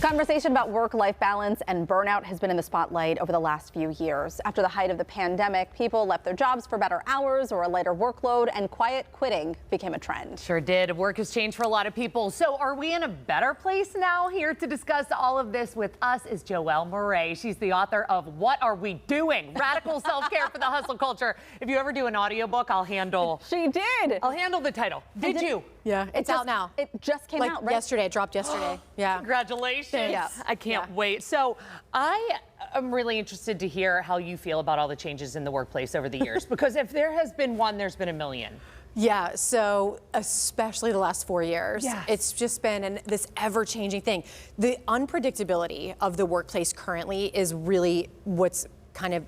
The conversation about work-life balance and burnout has been in the spotlight over the last few years. After the height of the pandemic, people left their jobs for better hours or a lighter workload, and quiet quitting became a trend. Sure did. Work has changed for a lot of people. So are we in a better place now? Here to discuss all of this with us is Joelle Moray. She's the author of What Are We Doing? Radical Self-Care for the Hustle Culture. If you ever do an audiobook, I'll handle the title. Did you? Yeah, it's out now. It just came out, right? Yesterday. It dropped yesterday. Yeah. Congratulations. Yeah. I can't wait. So I am really interested to hear how you feel about all the changes in the workplace over the years, because if there has been one, there's been a million. Yeah, so especially the last 4 years, Yes. It's just been this ever-changing thing. The unpredictability of the workplace currently is really what's kind of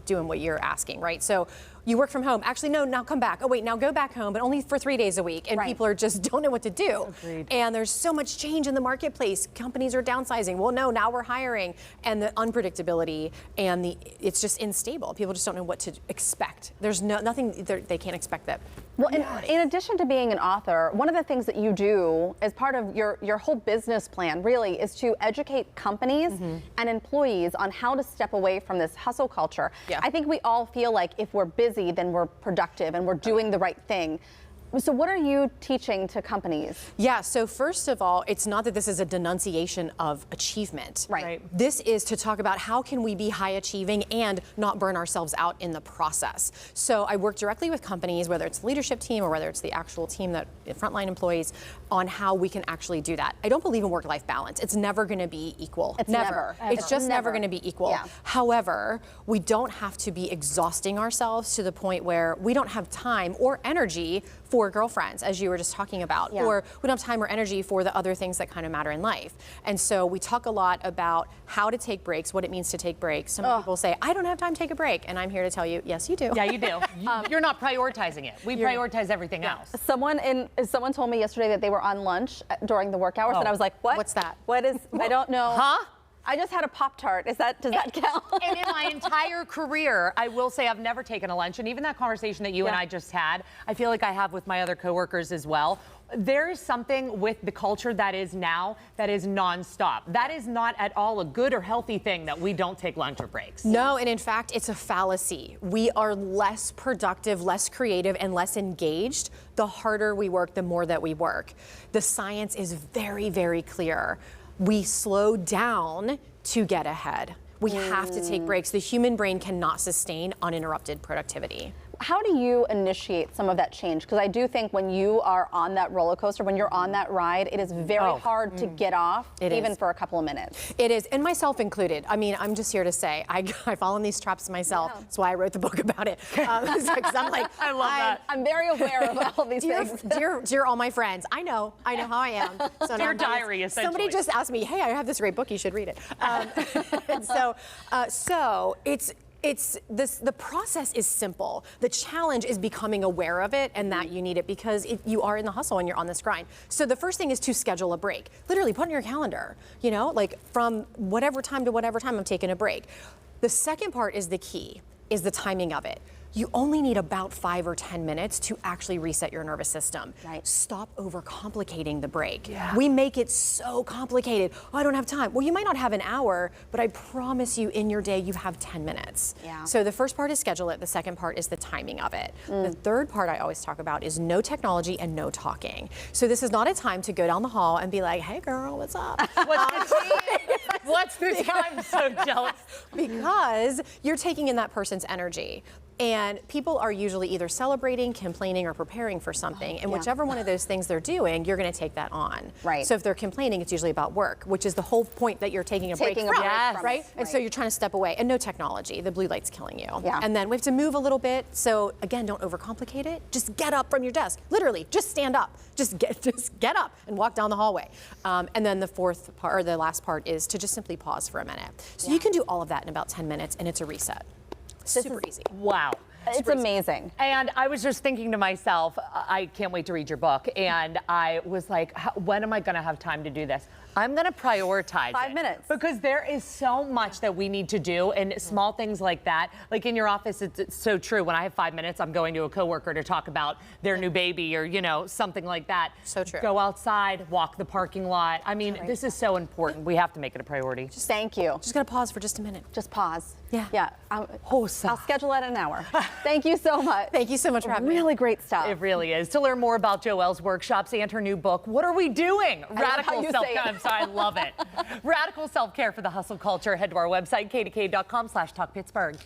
doing what you're asking, right? So you work from home. Actually, no, now come back. Oh, wait, now go back home, but only for 3 days a week. And people are just don't know what to do. Agreed. And there's so much change in the marketplace. Companies are downsizing. Well, no, now we're hiring. And the unpredictability and it's just unstable. People just don't know what to expect. There's nothing they can't expect that. Well, in addition to being an author, one of the things that you do as part of your whole business plan really is to educate companies and employees on how to step away from this hustle culture. Yeah. I think we all feel like if we're busy, then we're productive and we're doing the right thing. So what are you teaching to companies? Yeah, so first of all, it's not that this is a denunciation of achievement. Right. This is to talk about how can we be high achieving and not burn ourselves out in the process. So I work directly with companies, whether it's the leadership team or whether it's the actual team, that frontline employees, on how we can actually do that. I don't believe in work-life balance. It's never going to be equal. It's never. It's just never going to be equal. Yeah. However, we don't have to be exhausting ourselves to the point where we don't have time or energy for girlfriends, as you were just talking about, or we don't have time or energy for the other things that kind of matter in life. And so we talk a lot about how to take breaks, what it means to take breaks. Some people say, I don't have time to take a break. And I'm here to tell you, yes, you do. Yeah, you do. You're not prioritizing it. We prioritize everything else. Someone told me yesterday that they were on lunch during the work hours, and I was like, what? What's that? What is, I don't know. Huh? I just had a Pop-Tart. Does that count? And in my entire career, I will say I've never taken a lunch. And even that conversation that you and I just had, I feel like I have with my other coworkers as well. There is something with the culture that is now that is nonstop. That is not at all a good or healthy thing that we don't take lunch or breaks. No, and in fact, it's a fallacy. We are less productive, less creative, and less engaged the harder we work, the more that we work. The science is very, very clear. We slow down to get ahead. We have to take breaks. The human brain cannot sustain uninterrupted productivity. How do you initiate some of that change? Because I do think when you are on that roller coaster, when you're on that ride, it is very hard to get off, even for a couple of minutes. It is, and myself included. I mean, I'm just here to say, I fall in these traps myself. That's why I wrote the book about it. Because I'm like, I love that. I'm very aware of all these things. Dear all my friends, I know how I am. So Dear diary, essentially. Somebody just asked me, hey, I have this great book, you should read it. And so the process is simple. The challenge is becoming aware of it and that you need it, because you are in the hustle and you're on this grind. So the first thing is to schedule a break. Literally put in your calendar, like from whatever time to whatever time I'm taking a break. The second part is the key, is the timing of it. You only need about 5 or 10 minutes to actually reset your nervous system. Right. Stop overcomplicating the break. Yeah. We make it so complicated. Oh, I don't have time. Well, you might not have an hour, but I promise you in your day you have 10 minutes. Yeah. So the first part is schedule it. The second part is the timing of it. The third part I always talk about is no technology and no talking. So this is not a time to go down the hall and be like, hey girl, what's up? What's the tea? What's the tea? I'm so jealous. Because you're taking in that person's energy. And people are usually either celebrating, complaining, or preparing for something. And whichever one of those things they're doing, you're going to take that on. Right. So if they're complaining, it's usually about work, which is the whole point that you're taking a break from. Right? And so you're trying to step away. And no technology. The blue light's killing you. Yeah. And then we have to move a little bit. So again, don't overcomplicate it. Just get up from your desk. Literally, just stand up. Just get up and walk down the hallway. And then the fourth part, or the last part, is to just simply pause for a minute. So you can do all of that in about 10 minutes, and it's a reset. Super easy. Wow. It's amazing. And I was just thinking to myself, I can't wait to read your book. And I was like, when am I going to have time to do this? I'm going to prioritize 5 minutes. Because there is so much that we need to do, and small things like that. Like in your office, it's so true. When I have 5 minutes, I'm going to a coworker to talk about their new baby or, you know, something like that. So true. Go outside, walk the parking lot. I mean, this is so important. We have to make it a priority. Thank you. Just gonna pause for just a minute. Just pause. Yeah. Yeah. I'll schedule it an hour. Thank you so much. Thank you so much for having me. Really great stuff. It really is. To learn more about Joelle's workshops and her new book, What Are We Doing? Radical self-care. I'm sorry, I love it. Radical self-care for the hustle culture. Head to our website, kdk.com/talkpittsburgh.